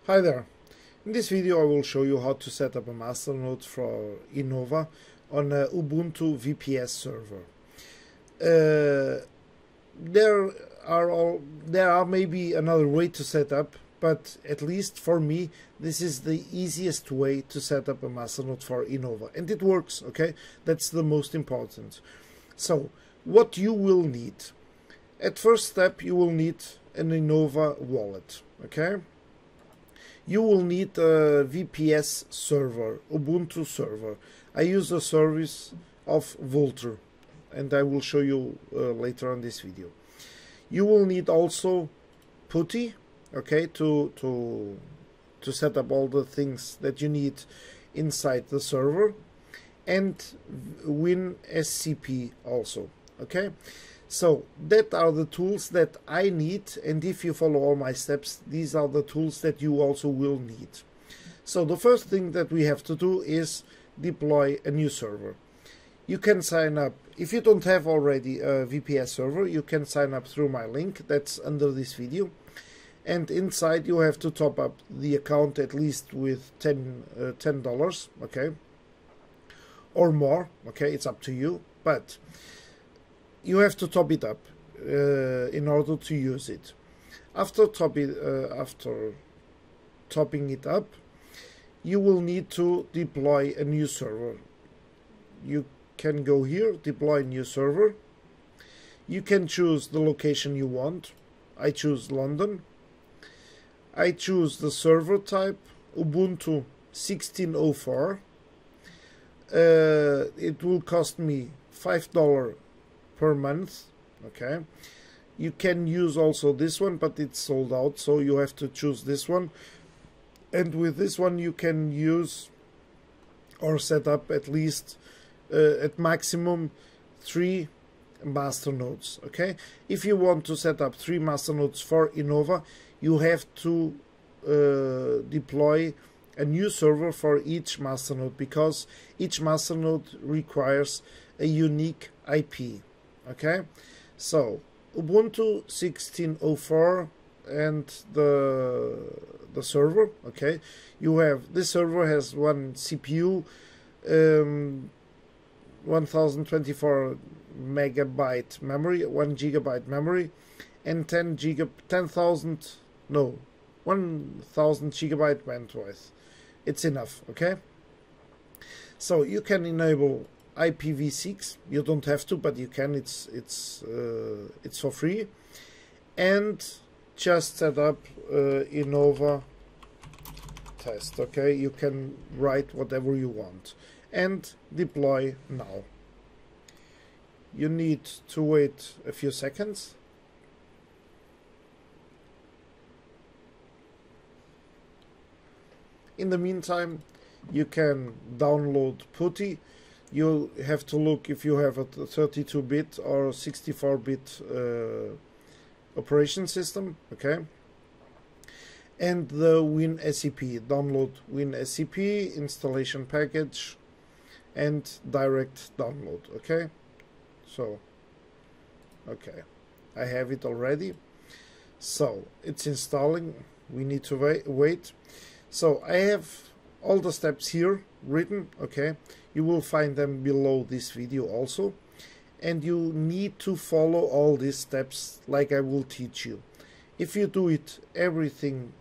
Hi there. In this video I will show you how to set up a masternode for Innova on a Ubuntu VPS server. There are maybe another way to set up, but at least for me this is the easiest way to set up a masternode for Innova, and it works. Okay, that's the most important. So what you will need at first step, you will need an Innova wallet. Okay, you will need a VPS server, Ubuntu server. I use a service of phore, and I will show you later on this video. You will need also PuTTY, okay, to set up all the things that you need inside the server, and WinSCP also. Okay, so that are the tools that I need, and if you follow all my steps, these are the tools that you also will need. So the first thing that we have to do is deploy a new server. You can sign up, if you don't have already a VPS server, you can sign up through my link that's under this video, and inside you have to top up the account at least with $10, okay, or more. Okay, it's up to you, but you have to top it up in order to use it. After topping it up, you will need to deploy a new server. You can go here, deploy new server. You can choose the location you want. I choose London. I choose the server type, Ubuntu 16.04. It will cost me $5 per month. Okay, you can use also this one, but it's sold out, so you have to choose this one. And with this one you can use or set up at least at maximum 3 masternodes. Okay, if you want to set up 3 masternodes for Innova, you have to deploy a new server for each masternode, because each masternode requires a unique IP. Okay, so Ubuntu 16.04 and the server. Okay, you have this server has one CPU, 1024 megabyte memory, 1 gigabyte memory, and 10,000 gigabyte bandwidth. It's enough. Okay, so you can enable IPv6. You don't have to, but you can. It's for free. And just set up Innova test. Okay, you can write whatever you want and deploy now. You need to wait a few seconds. In the meantime, you can download PuTTY. You have to look if you have a 32-bit or 64-bit operation system. Okay, and the WinSCP. Download WinSCP installation package and direct download. Okay, so okay, I have it already. So it's installing. We need to wait. So I have all the steps here written. Okay, you will find them below this video also, and you need to follow all these steps like I will teach you. If you do everything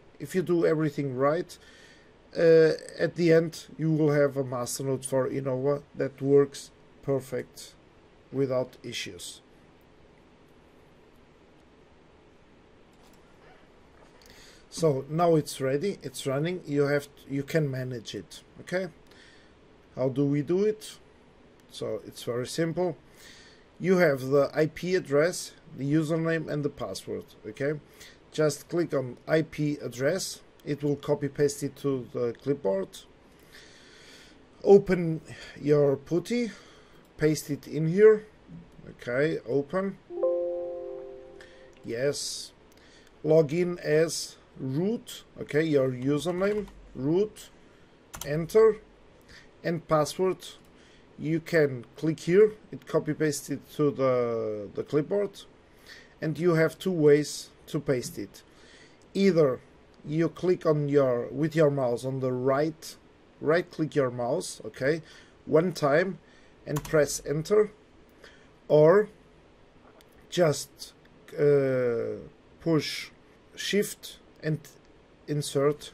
right, at the end you will have a masternode for Innova that works perfect without issues. So now it's ready, it's running. You can manage it. Okay, how do we do it? So it's very simple. You have the IP address, the username, and the password. Okay, just click on IP address. It will copy paste it to the clipboard. Open your PuTTY, paste it in here. Okay, open. Yes, log in as root. Okay, your username, root, enter, and password. You can click here, it copy pastes it to the clipboard, and you have 2 ways to paste it. Either you click on your with your mouse on the right click your mouse, okay, one time and press enter, or just push shift and insert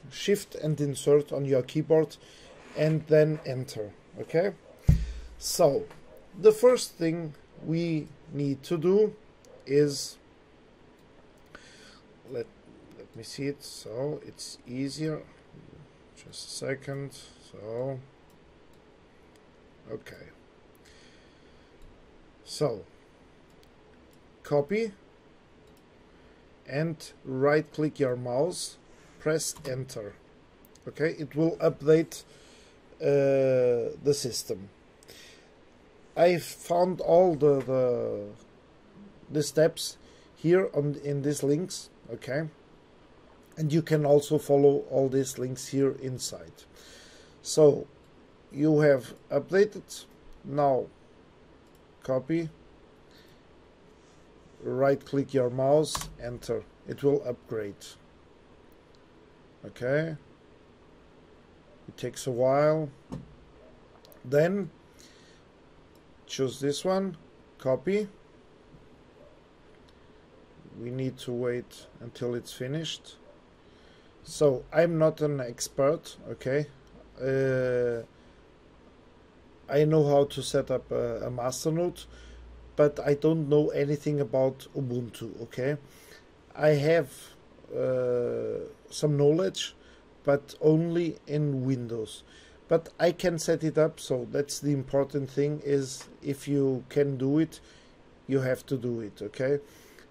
on your keyboard and then enter. Okay, so the first thing we need to do is let me see it so it's easier. Just a second. So okay, so copy and right click your mouse, press enter. Okay, it will update the system. I found all the steps here in these links, okay, and you can also follow all these links here inside. So you have updated. Now copy, right click your mouse, enter. It will upgrade. Okay, it takes a while. Then choose this one, copy. We need to wait until it's finished. So I'm not an expert, okay. I know how to set up a Masternode, but I don't know anything about Ubuntu, okay. I have some knowledge, but only in Windows. But I can set it up, so that's the important thing, is if you can do it, you have to do it, okay.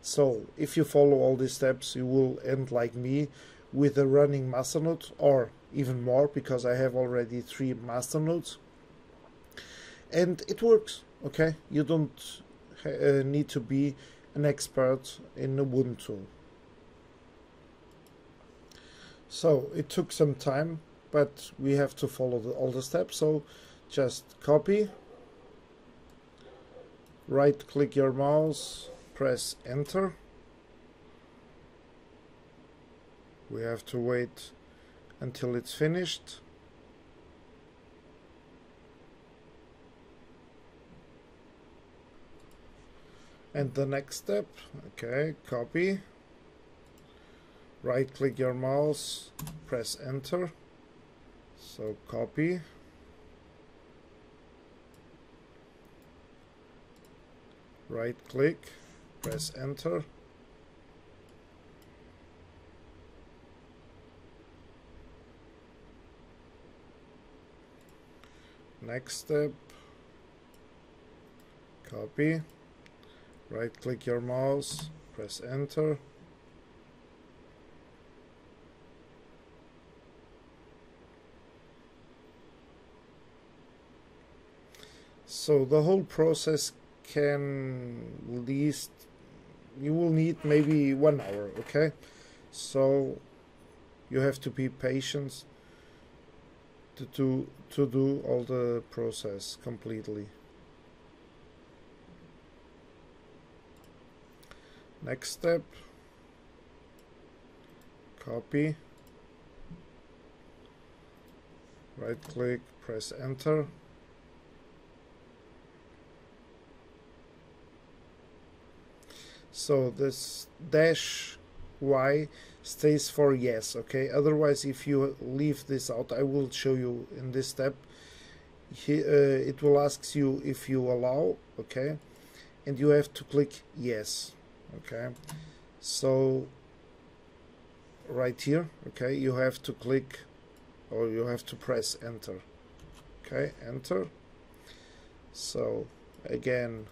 So if you follow all these steps, you will end like me with a running Masternode, or even more, because I have already 3 Masternodes, and it works, okay. You don't need to be an expert in Ubuntu. So it took some time, but we have to follow all the steps. So just copy, right click your mouse, press enter. We have to wait until it's finished. And the next step, okay, copy, right click your mouse, press enter. So copy, right click, press enter. Next step, copy, right click your mouse, press enter. So the whole process can least, you will need maybe 1 hour, okay? So you have to be patient to do all the process completely. Next step, copy, right click, press enter. So this -y stays for yes, okay. Otherwise, if you leave this out, I will show you in this step. It will ask you if you allow, okay, and you have to click yes, okay. So right here, okay, you have to click, or you have to press enter, okay, enter. So again,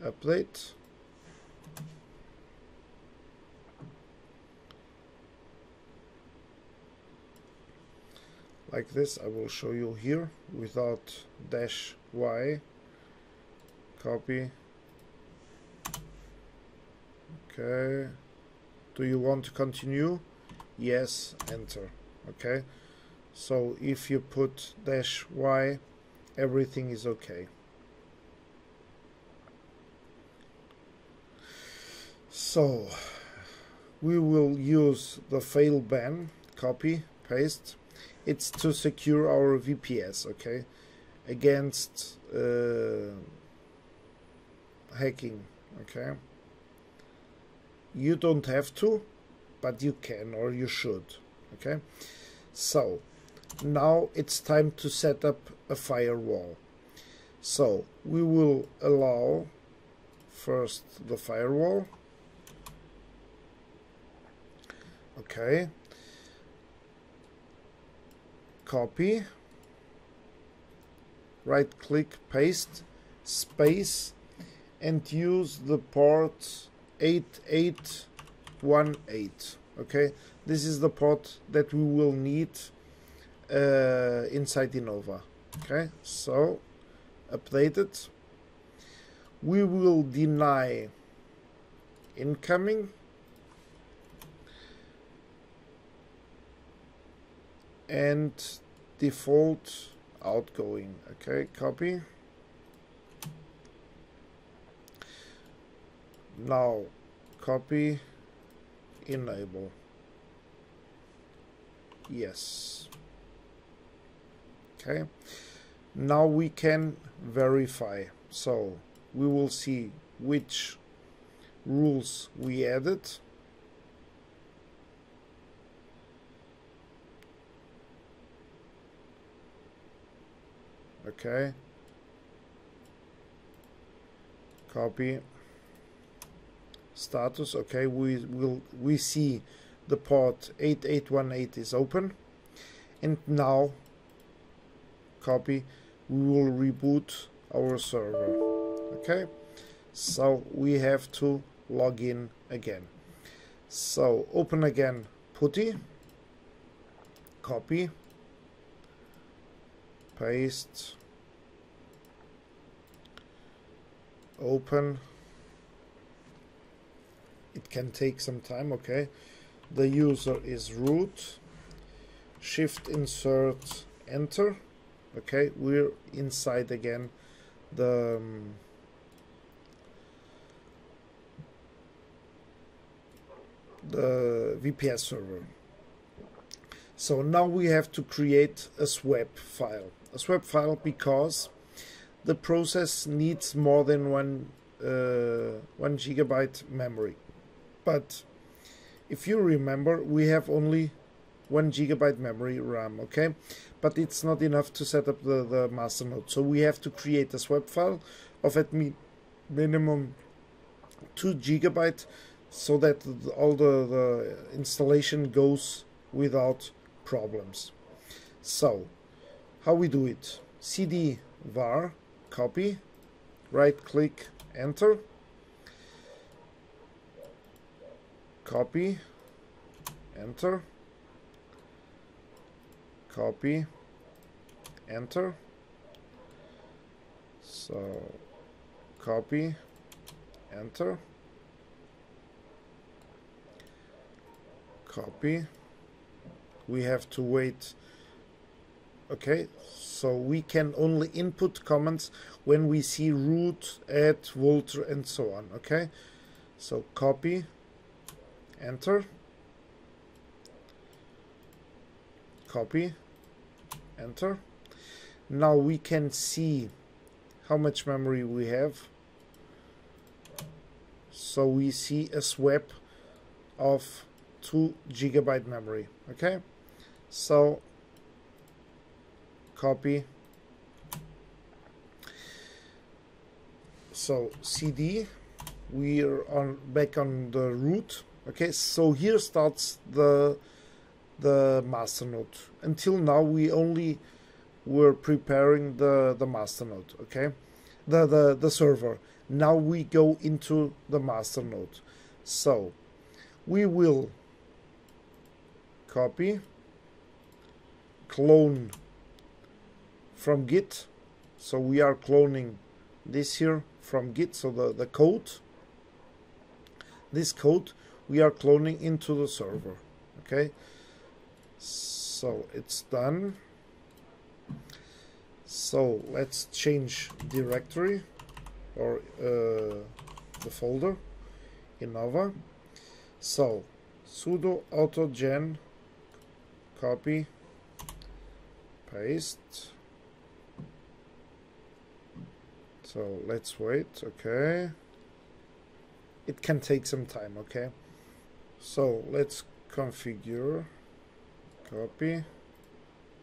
update. Like this, I will show you here without -y. Copy. Okay. Do you want to continue? Yes, enter. Okay. So if you put -y, everything is okay. So we will use the fail ban, copy, paste. It's to secure our VPS, okay, against hacking, okay. You don't have to, but you can, or you should, okay. So now it's time to set up a firewall. So we will allow first the firewall, okay, copy, right click, paste, space, and use the port 8818. Okay, this is the port that we will need inside Innova. Okay, so update it. We will deny incoming and default outgoing. Okay, copy. Now copy, enable. Yes. Okay, now we can verify. So we will see which rules we added. Okay, copy, status. Okay, we see the port 8818 is open, and now copy, we will reboot our server. Okay, so we have to log in again. So open again PuTTY, copy, paste, open. It can take some time. Okay, the user is root, shift insert enter. Okay, we're inside again the VPS server. So now we have to create a swap file. A swap file because the process needs more than 1 gigabyte memory. But if you remember, we have only 1 gigabyte memory RAM, okay? But it's not enough to set up the masternode. So we have to create a swap file of at minimum 2 gigabyte so that all the installation goes without problems. So how we do it? cd var, copy, right click, enter, copy, enter, copy, enter. So copy, enter, copy. We have to wait. Okay, so we can only input comments when we see root, add, Volter, and so on. Okay, so copy, enter, copy, enter. Now we can see how much memory we have. So we see a swap of 2 gigabyte memory. Okay, so copy, so cd, we are back on the root. Okay, so here starts the masternode. Until now we only were preparing the masternode, okay, the server. Now we go into the masternode. So we will copy, clone from Git. So we are cloning this here from Git. So the code, this code we are cloning into the server. Okay, so it's done. So let's change directory or the folder Innova. So sudo autogen, copy, paste. So let's wait. Okay, it can take some time. Okay, so let's configure, copy,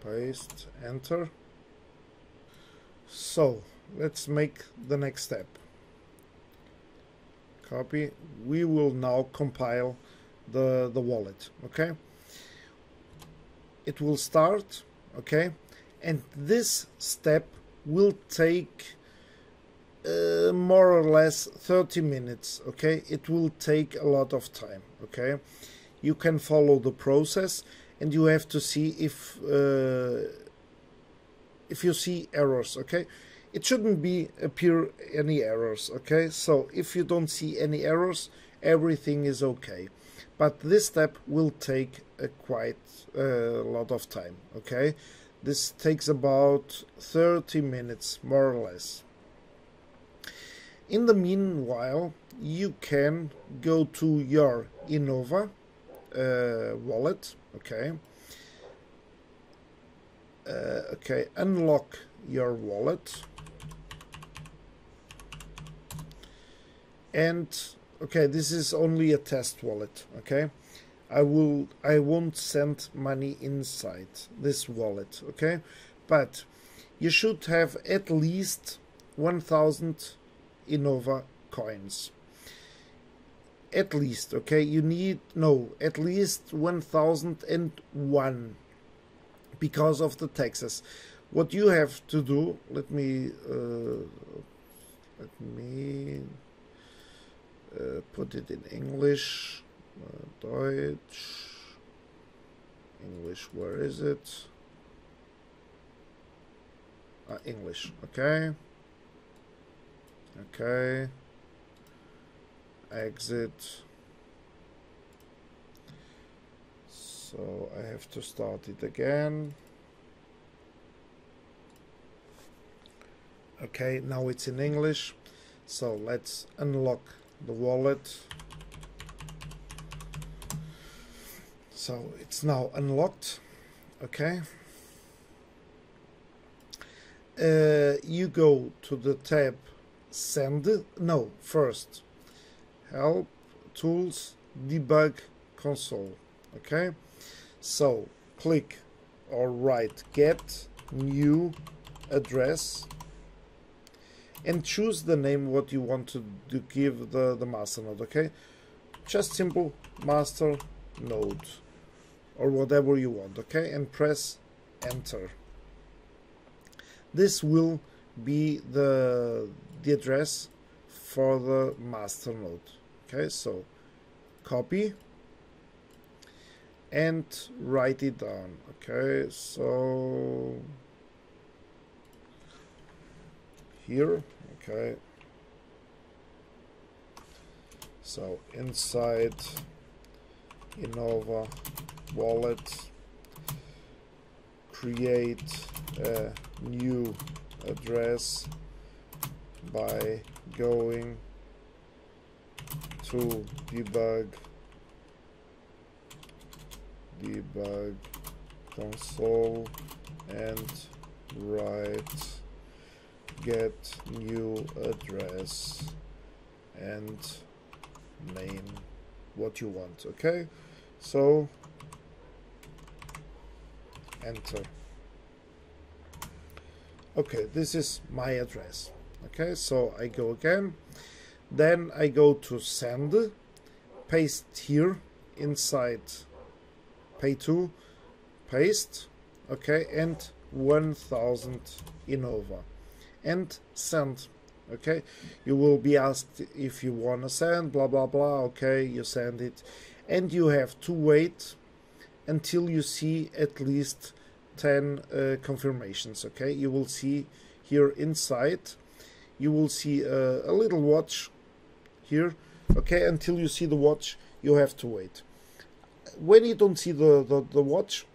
paste, enter. So let's make the next step. Copy. We will now compile the wallet. Okay, it will start. Okay, and this step will take more or less 30 minutes. Okay, it will take a lot of time. Okay, you can follow the process, and you have to see if you see errors. Okay, it shouldn't be appear any errors. Okay, so if you don't see any errors, everything is okay, but this step will take quite a lot of time. Okay, this takes about 30 minutes more or less. In the meanwhile, you can go to your Innova wallet. Okay, okay, unlock your wallet, and okay, this is only a test wallet. Okay, I won't send money inside this wallet. Okay, but you should have at least 1000 Innova coins. At least. Okay, you need at least 1001 because of the taxes. What you have to do, let me put it in English. Deutsch, English, where is it? English. Okay, okay, exit. So I have to start it again. Okay, now it's in English. So let's unlock the wallet. So it's now unlocked. Okay. You go to the tab send. No, first help, tools, debug, console. Okay. So click or write get new address and choose the name what you want to give the masternode. Okay, just simple masternode or whatever you want. Okay, and press enter. This will be the address for the masternode. Okay, so copy and write it down. Okay, so here. Okay, so inside Innova wallet, create a new address by going to debug console and write get new address and name what you want. Okay, so enter. Okay, this is my address. Okay, so I go again, then I go to send, paste here inside pay to, paste. Okay, and 1000 Innova and send. Okay, you will be asked if you want to send, blah blah blah. Okay, you send it, and you have to wait until you see at least 10 confirmations. Okay, you will see here inside, you will see a little watch here. Okay, until you see the watch, you have to wait. When you don't see the watch,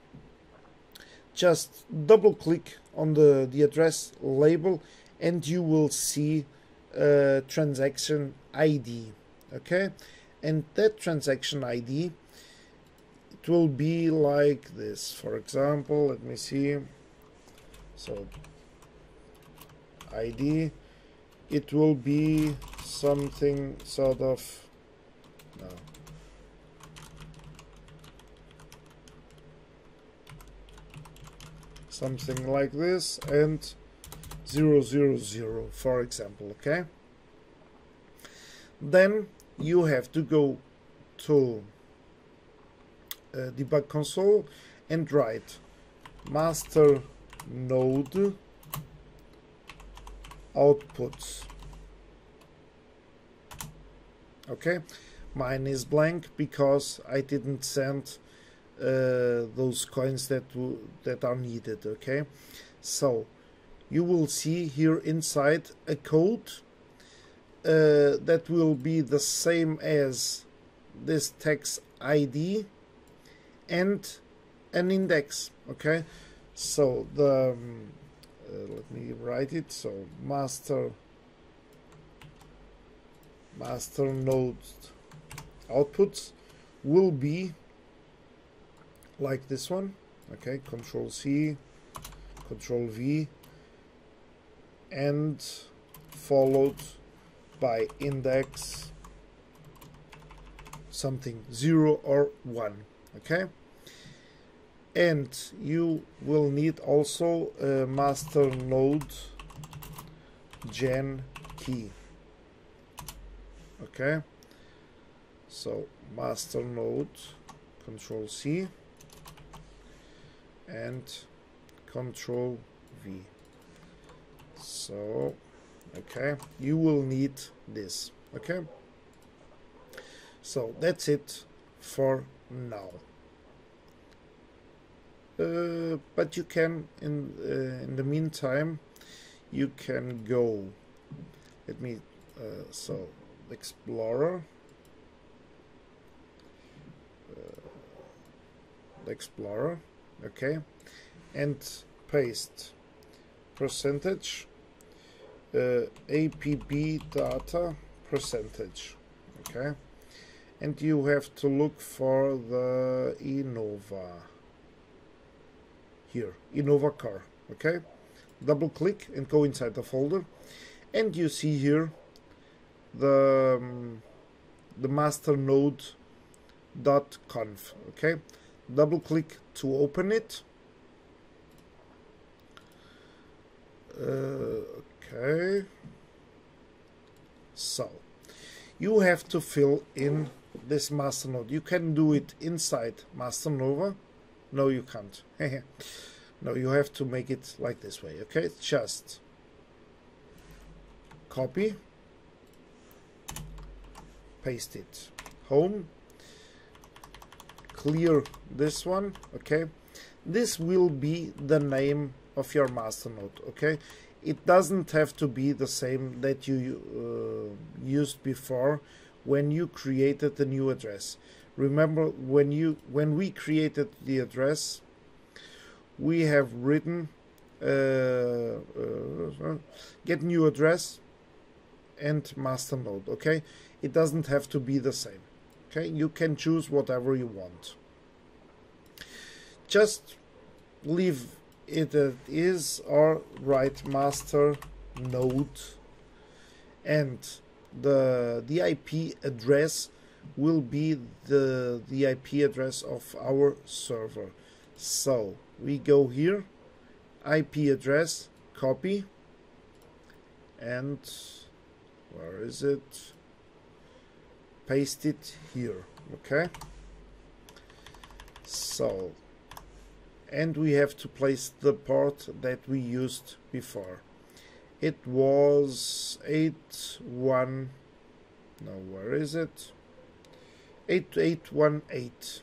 just double click on the address label and you will see transaction ID. Okay, and that transaction ID it will be like this. For example, let me see. So ID, it will be something sort of, no, something like this, and 000, for example. Okay, then you have to go to debug console and write Masternode outputs. Okay, mine is blank because I didn't send those coins that are needed. Okay, so you will see here inside a code that will be the same as this text ID and an index. Okay, so the let me write it. So Masternode outputs will be like this one. Okay, Control C, Control V, and followed by index something 0 or 1. Okay, and you will need also a Masternode gen key. Okay, so Masternode, Control C and Control V. So okay, you will need this. Okay, so that's it for now. But you can in the meantime you can go, let me so Explorer, okay, and paste percentage APB data percentage. Okay, and you have to look for the Innova here, Innova car. Okay, double click and go inside the folder, and you see here the masternode.conf. okay, double click to open it. Okay, so you have to fill in this masternode. You can do it inside Masternode. No, you can't. No, you have to make it like this way. Okay, just copy, paste it, home, clear this one. Okay, this will be the name of your masternode. Okay, it doesn't have to be the same that you used before when you created the new address. Remember, when we created the address, we have written get new address and masternode. Okay, it doesn't have to be the same. Okay, you can choose whatever you want. Just leave it as is or write masternode, and the IP address will be the IP address of our server. So we go here, IP address, copy, and where is it? Paste it here. Okay, so, and we have to place the port that we used before. It was 81, no, where is it? 8818.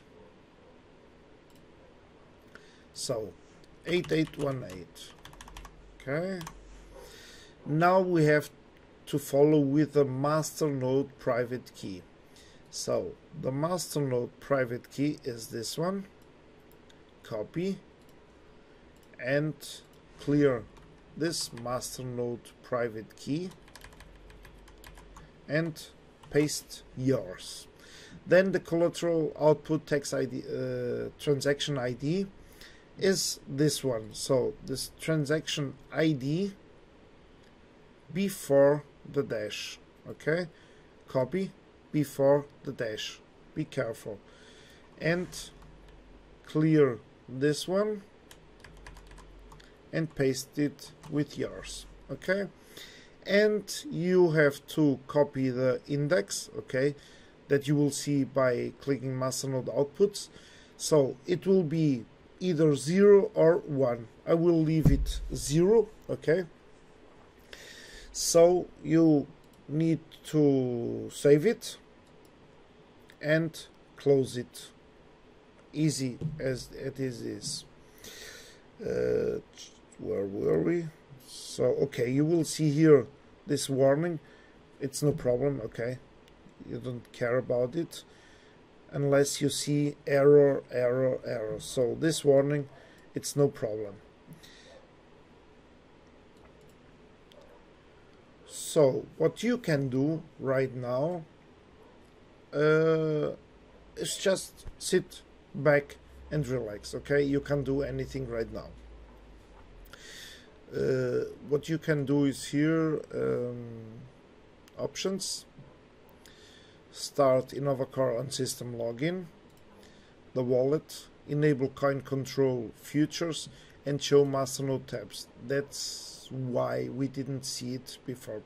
So 8818. Okay, now we have to follow with the masternode private key. So the masternode private key is this one. Copy and clear this masternode private key and paste yours. Then the collateral output text ID, transaction ID is this one. So this transaction ID before the dash. Okay, copy before the dash. Be careful. And clear this one and paste it with yours. Okay, and you have to copy the index, okay, that you will see by clicking Masternode outputs. So it will be either 0 or 1. I will leave it 0, okay. So you need to save it and close it. Easy as it is. Where were we? So okay, you will see here this warning. It's no problem, okay. You don't care about it unless you see error, error, error. So this warning, it's no problem. So what you can do right now is just sit back and relax, okay. You can't do anything right now. What you can do is here, options, start Innova Core on system login, the wallet, enable coin control futures, and show Masternode tabs. That's why we didn't see it before.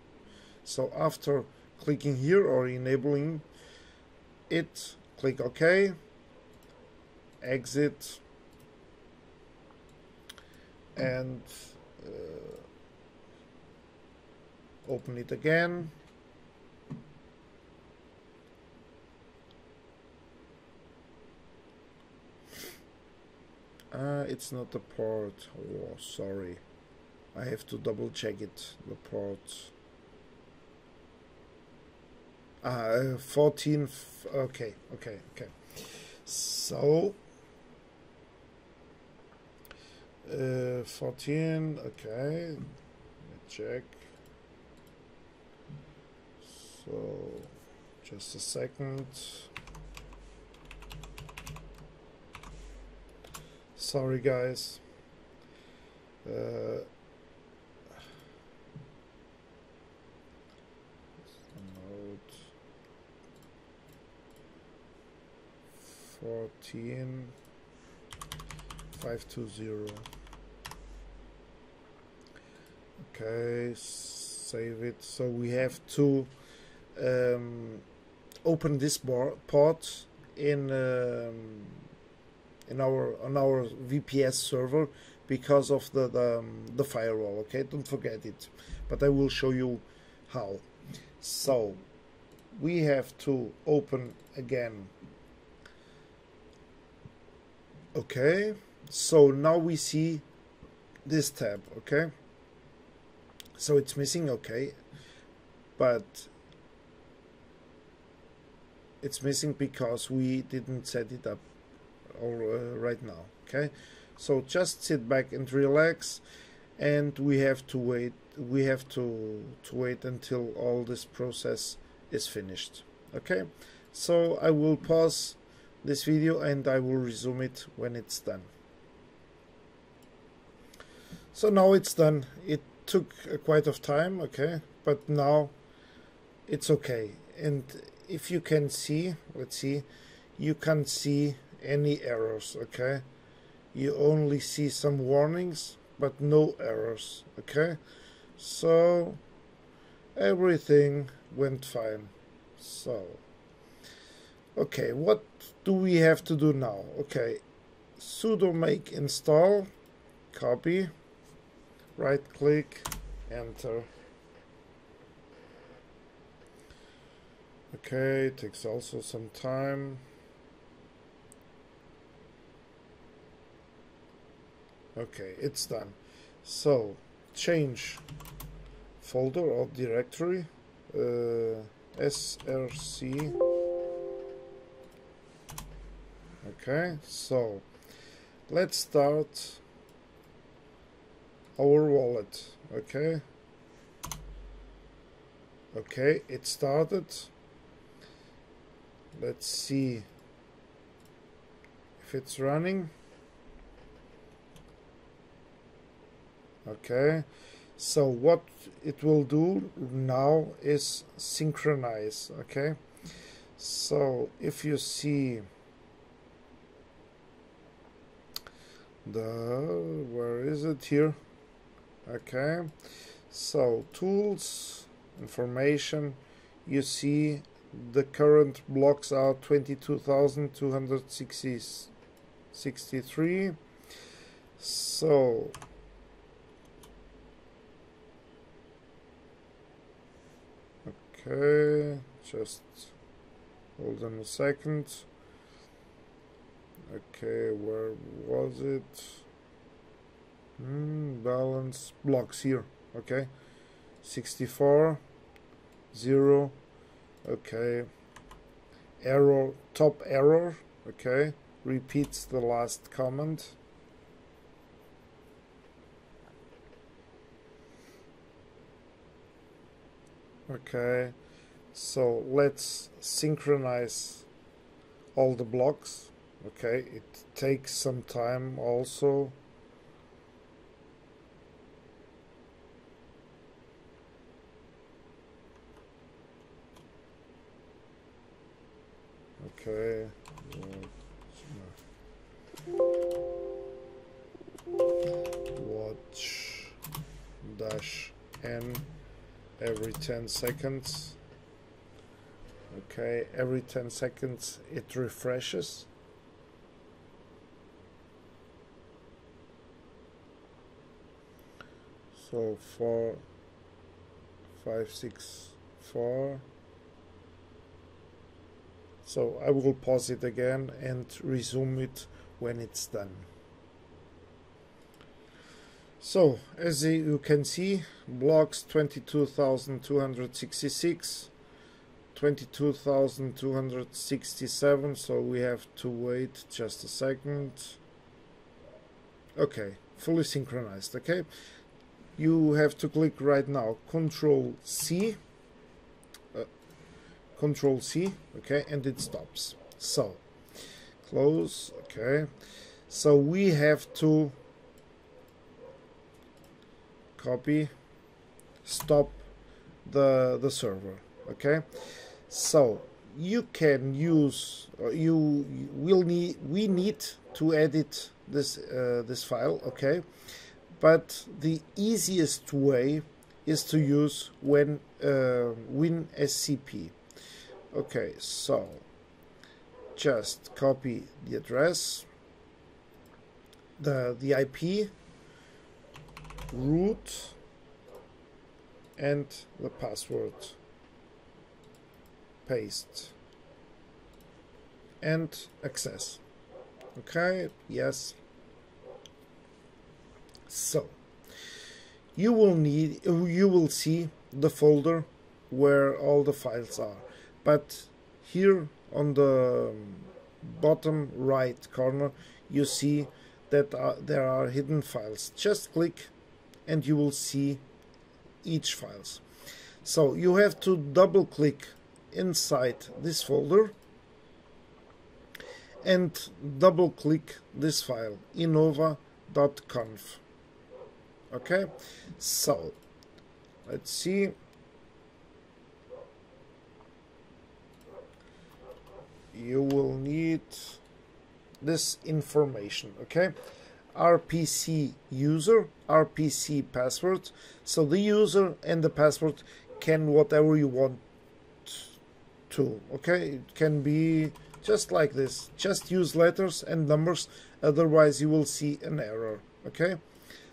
So after clicking here or enabling it, click OK, exit, and open it again. It's not the port. Oh, sorry. I have to double check it. The port. 14. Okay. So 14. Okay. Let me check. So just a second. Sorry, guys. Node 14 520. Okay, save it. So we have to open this port in on our VPS server because of the firewall. Okay, don't forget it, but I will show you how. So we have to open again. Okay, so now we see this tab. Okay, so it's missing. Okay, but it's missing because we didn't set it up right now. Okay, so just sit back and relax, and we have to wait. We have to wait until all this process is finished. Okay, so I will pause this video and I will resume it when it's done. So now it's done. It took quite of time, okay, but now it's okay. And if you can see, let's see, you can't see any errors. Okay, you only see some warnings but no errors. Okay, so everything went fine. So okay, what do we have to do now? Okay, sudo make install, copy, right click, enter. Okay, it takes also some time. Okay, it's done. So change folder or directory, src. Okay, so let's start our wallet. Okay, it started. let's see if it's running. Okay, so what it will do now is synchronize. Okay, so if you see where is it here? Okay, so tools, information, you see the current blocks are 22,263. So okay, just hold on a second. Okay, where was it? Balance blocks here. Okay, 64 0. Okay, error, top error. Okay, repeats the last comment. Okay, so let's synchronize all the blocks. Okay, it takes some time also. Okay, watch dash n every 10 seconds. Okay, every 10 seconds it refreshes. So 4 5 6 4. So I will pause it again and resume it when it's done. So as you can see, blocks 22,266, 22,267, so we have to wait just a second. Okay, fully synchronized. Okay, you have to click right now Control C, Control C, okay, and it stops. So close. Okay, so we have to copy, stop the server. Okay, so you can use, we need to edit this this file. Okay, but the easiest way is to use WinSCP. Okay, so just copy the address, the IP, root, and the password. Paste and access. Okay, yes. So you will see the folder where all the files are, but here on the bottom right corner you see that there are hidden files. Just click and you will see each files. So you have to double click inside this folder and double click this file, innova.conf. Okay, so let's see. You will need this information. Okay, RPC user, RPC password. So the user and the password can whatever you want to. Okay, it can be just like this. Just use letters and numbers, otherwise you will see an error. Okay,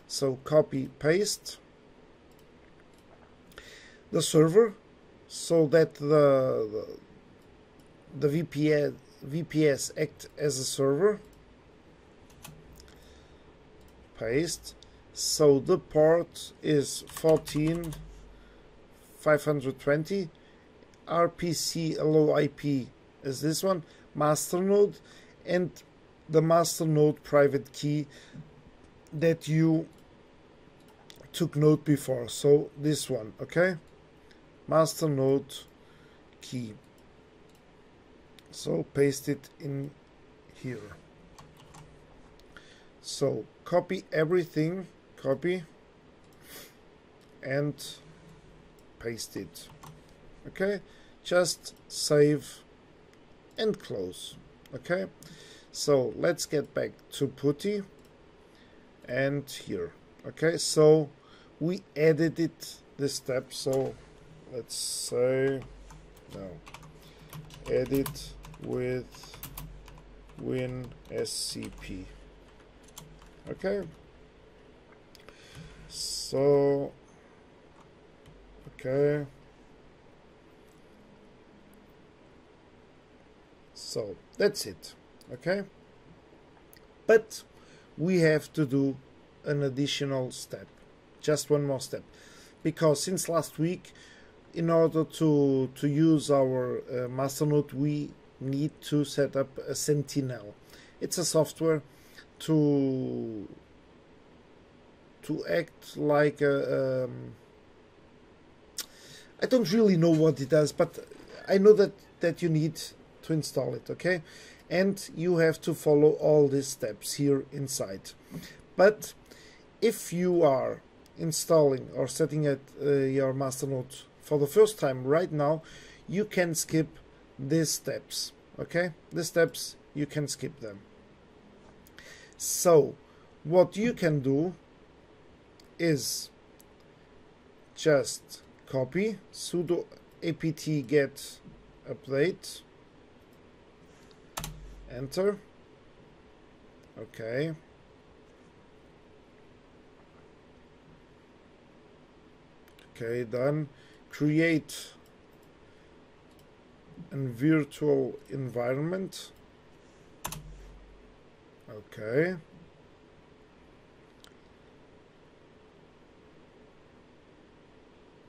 so copy paste the server so that the VPS act as a server. Paste. So the port is 14,520. RPC allow IP is this one, Masternode, and the Masternode private key that you took note before. So this one, okay, Masternode key. So paste it in here. So copy everything, copy and paste it. Okay, just save and close. Okay, so let's get back to putty and here. Okay, so we edited this step, so let's say now edit with WinSCP. Okay, so okay, so that's it. Okay, but we have to do an additional step, just one more step, because since last week, in order to use our Masternode, we need to set up a Sentinel. It's a software to act like a I don't really know what it does, but I know that you need to install it. Okay, and you have to follow all these steps here inside. But if you are installing or setting up your Masternode for the first time right now, you can skip these steps. Okay, the steps, you can skip them. So what you can do is just copy sudo apt get update, enter. Okay, okay, done. Create a virtual environment. Okay,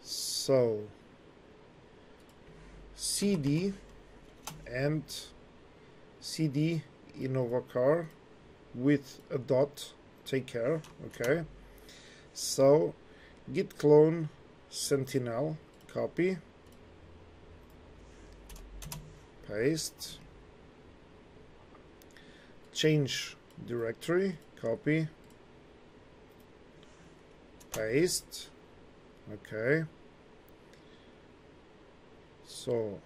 so cd and cd Innova car with a dot, take care. Okay, so git clone Sentinel, copy, paste, change directory, copy, paste. Okay, so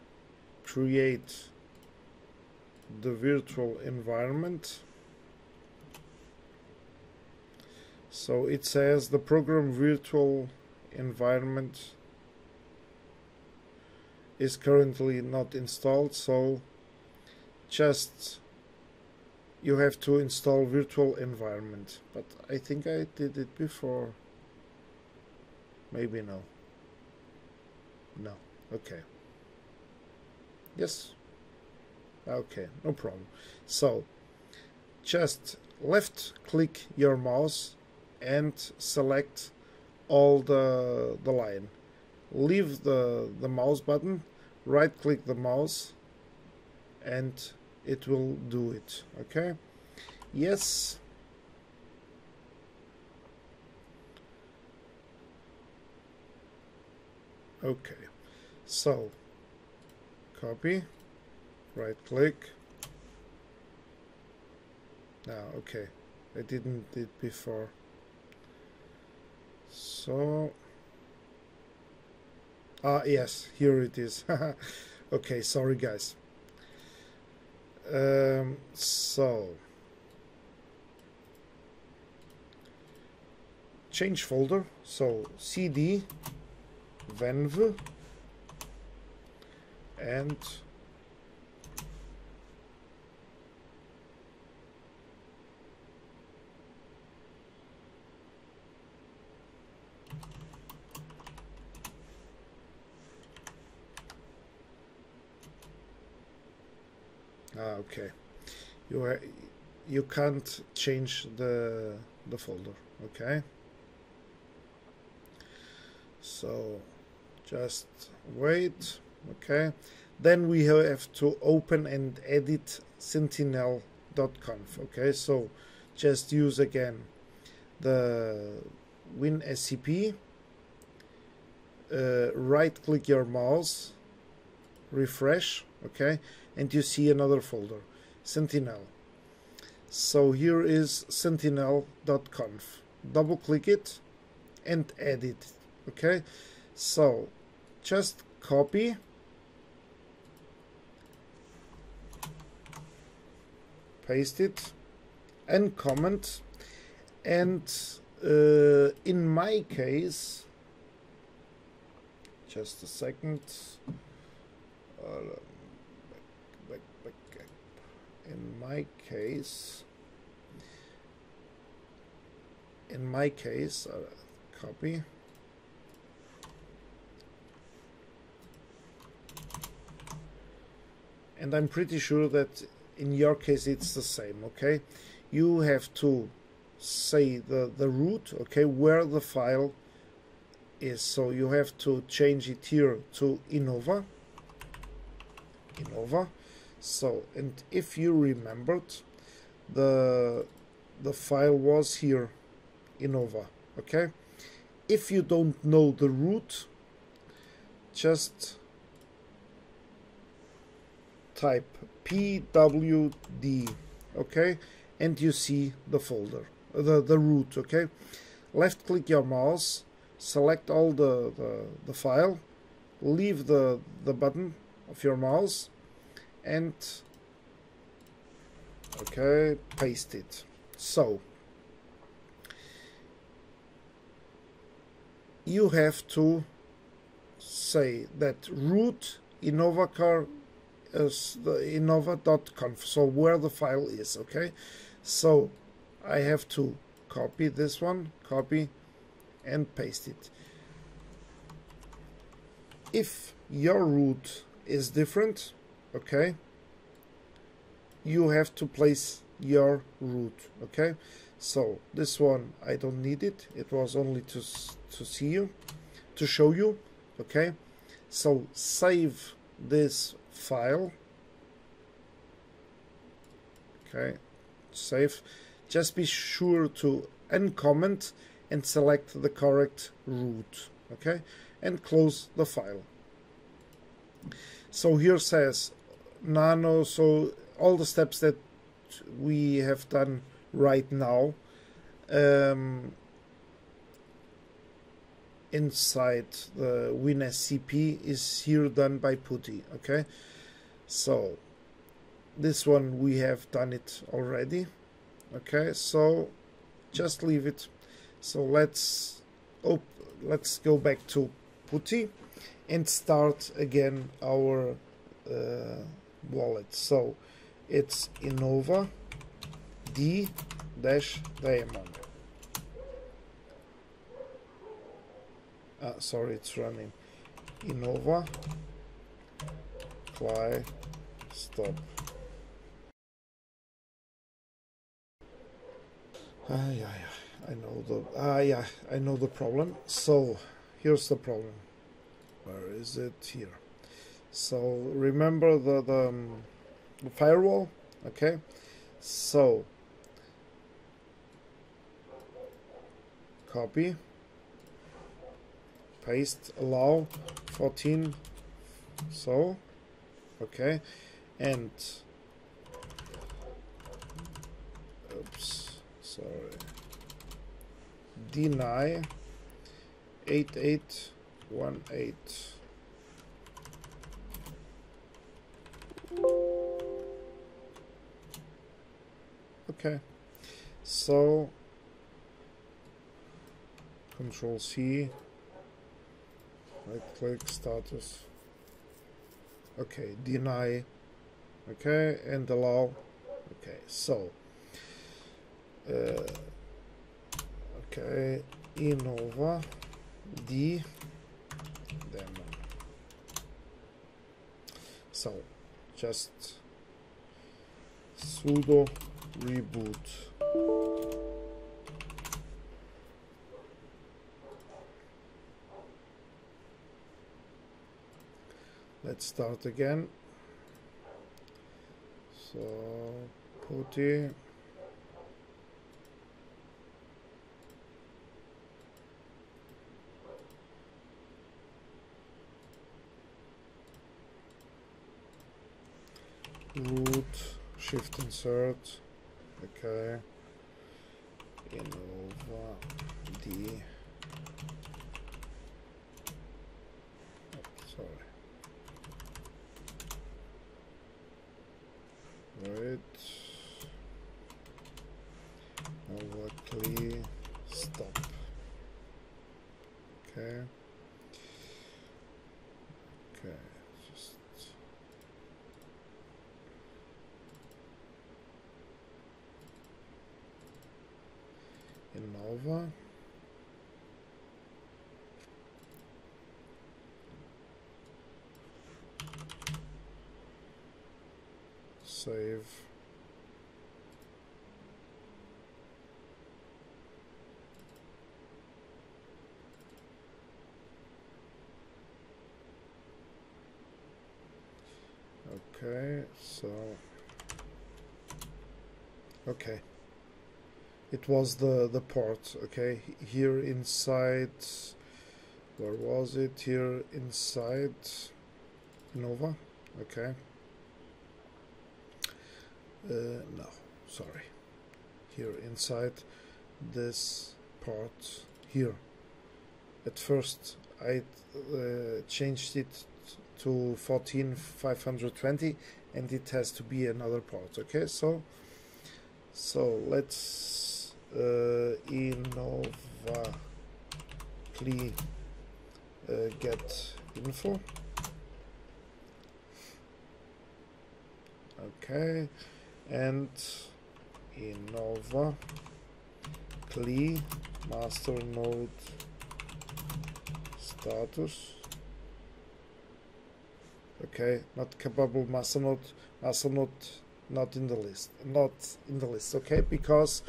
create the virtual environment. So it says the program virtual environment is currently not installed, so just you have to install virtual environment. But I think I did it before. Maybe no. No. Okay. Yes. Okay, no problem. So just left click your mouse and select all the line. Leave the mouse button, right click the mouse and it will do it. Okay, yes. Okay, so copy, right click. Now, okay, I didn't did before. So yes, here it is. Okay, sorry guys. So change folder, so cd venv and okay, you can't change the folder. Okay, so just wait. Okay, then we have to open and edit sentinel.conf. Okay, so just use again the WinSCP, right click your mouse, refresh. Okay, and you see another folder, Sentinel. So here is sentinel.conf. Double click it and add it. Okay, so just copy, paste it, and comment. And in my case, just a second, in my case, copy, and I'm pretty sure that in your case it's the same. Okay, you have to say the root, okay, where the file is. So you have to change it here to Innova. So, and if you remembered, the file was here, Innova. Okay, if you don't know the root, just type pwd, okay, and you see the folder, the root. Okay, left click your mouse, select all the file, leave the button of your mouse, and okay, paste it. So you have to say that root Innova is the innova.conf, so where the file is. Okay, so I have to copy this one, copy and paste it. If your root is different, okay, you have to place your root. Okay, so this one I don't need it, it was only to show you. Okay, so save this file. Okay, save. Just be sure to uncomment and select the correct root. Okay, and close the file. So here says nano, so all the steps that we have done right now inside the WinSCP is here done by PuTTY. Okay, so this one we have done it already. Okay, so just leave it. So let's go back to PuTTY and start again our wallet. So it's Innova d-diamond. Sorry, it's running. Innova CLI stop. I know the problem. So here's the problem. Where is it? Here. So remember the firewall. Okay, so copy, paste, allow 14. So okay, and oops, sorry, deny 8818. Okay, so Control C, right click, status. Okay, deny. Okay, and allow. Okay, so okay, Innova d demo. So just sudo reboot. Let's start again. So PuTTY. root, shift insert, okay, Innova D, sorry, wait, Innova clear, stop, okay, okay, just Innova, save, okay, so okay, it was the port, okay, here inside, where was it, here inside Innova, okay, no, sorry, here inside this part here. At first I changed it to 14520 and it has to be another part, okay, so let's Innova clear get info, okay, and Innova clear Masternode status, okay, not capable Masternode not in the list, okay, because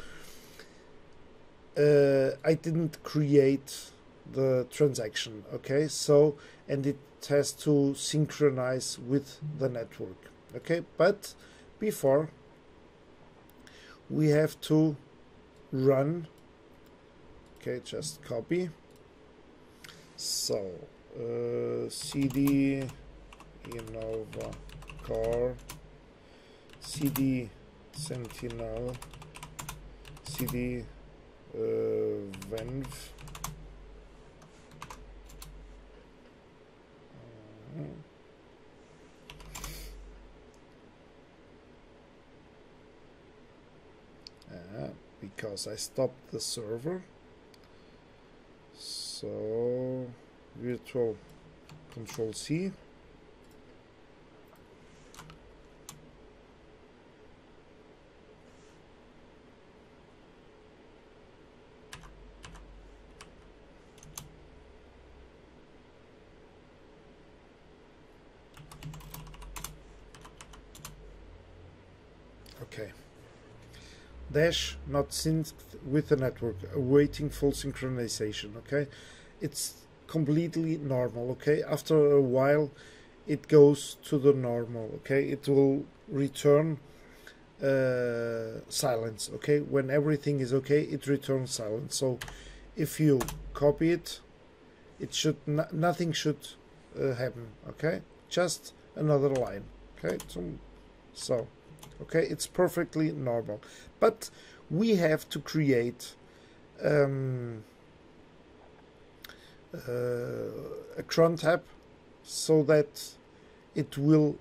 I didn't create the transaction, okay, so, and it has to synchronize with the network, okay, but before we have to run, okay, just copy, so cd Innova car, cd sentinel, cd venv, because I stopped the server, so virtual control C, okay, dash not synced with the network, awaiting full synchronization, okay, it's completely normal, okay, after a while it goes to the normal, okay, it will return silence, okay, when everything is okay it returns silence, so if you copy it, it should nothing should happen, okay, just another line, okay, so okay, it's perfectly normal, but we have to create a cron tab so that it will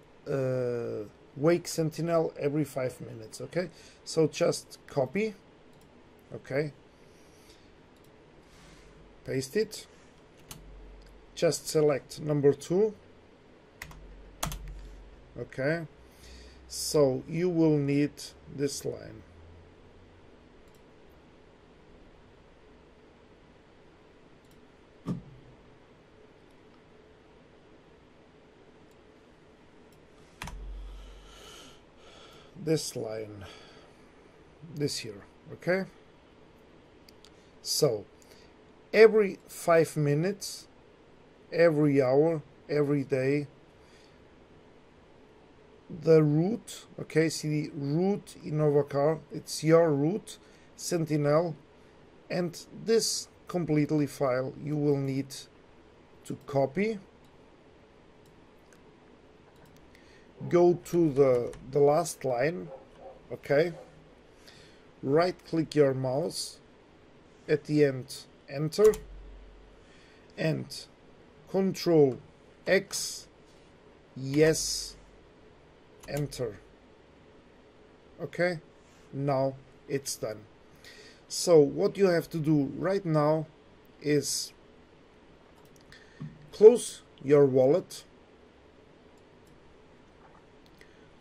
wake Sentinel every 5 minutes, okay, so just copy, okay, paste it, just select number 2, okay, so you will need this line, this line, this here, okay, so every 5 minutes, every hour, every day, the root, okay, see the root Innova car, it's your root Sentinel, and this completely file you will need to copy, go to the last line, okay, right click your mouse, at the end enter, and Control X, yes, enter. Okay, now it's done. So what you have to do right now is close your wallet,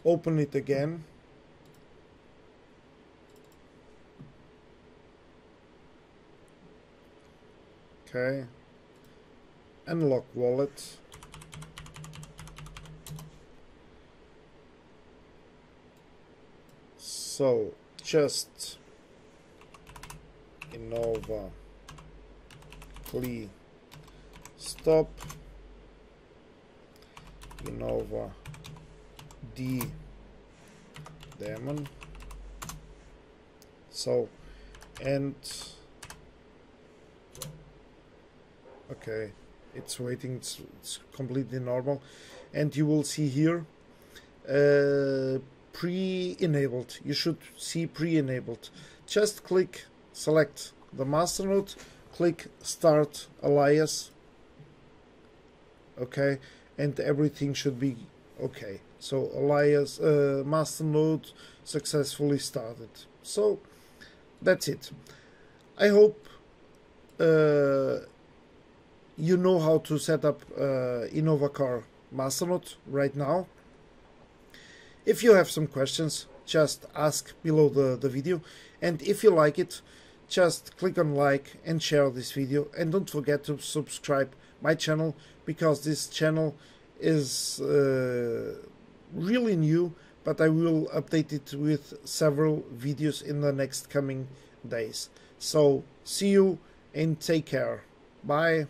open it again, okay, unlock wallet, so just Innova stop, Innova daemon, so, and okay, it's waiting, it's completely normal, and you will see here pre-enabled. You should see pre-enabled. Just click, select the masternode, click start alias, okay, and everything should be okay. So alias masternode successfully started. So that's it. I hope you know how to set up Innova Car Masternode right now. If you have some questions, just ask below the video, and if you like it, just click on like and share this video, and don't forget to subscribe my channel, because this channel is really new, but I will update it with several videos in the next coming days. So see you and take care. Bye.